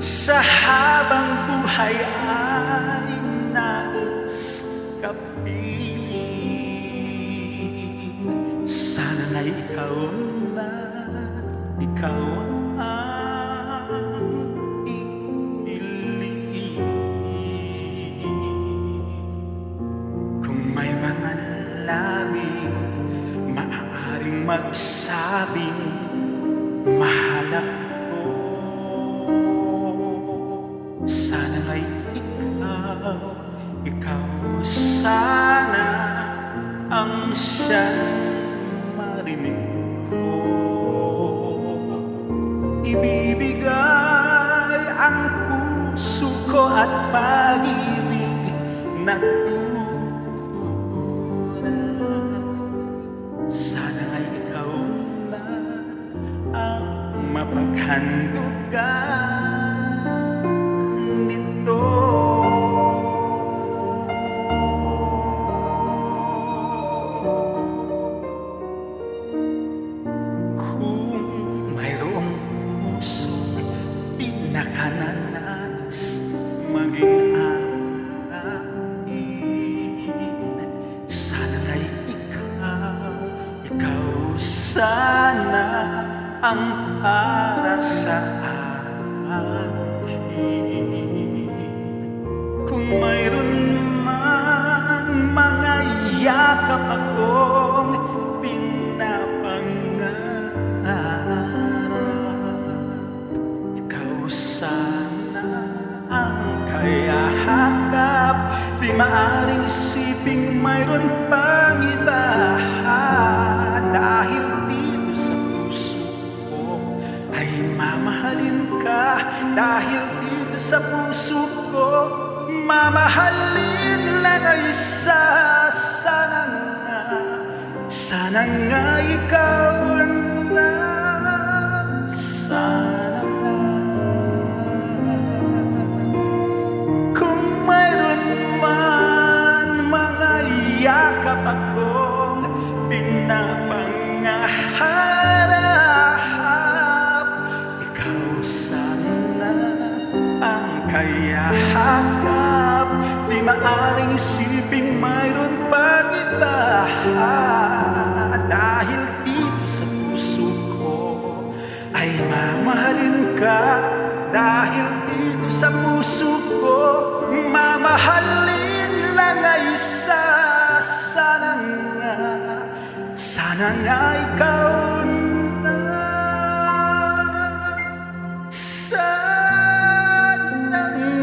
Sa habang buhay ay nais kapiling. Sana nga'y ikaw na, ikaw ang ipiling. Kung may mga labing maaaring magsabing mahal ako, sana nga'y ikaw sana ang siyang marinig ko. Ibibigay ang puso ko at pag-ibig na tunay. Sana nga'y ikaw na ang mapaghandugan nito. Kung mayroong pusong pinakananais maging akin, sana nga'y ikaw sana ang para sa akin. Kung mayroon man mga yakap akong pinapangarap, ikaw sana ang kayahakap. Di maaring isiping mayroon pang iba, dahil dito sa puso ko ay mamahalin ka. Dahil dito sa puso ko mamahalin lang ang isa. Sana nga ikaw na, sana nga. Kung mayroon man mga yakap akong pinapangarap, ikaw sana ang kayahakap. Di maaring isiping mayroon pang iba, dahil dito sa puso ko ay mamahalin ka. Dahil dito sa puso ko mamahalin lang ay isa. Sana nga ikaw na, sana nga.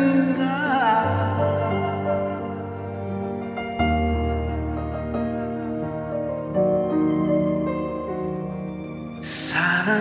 Sana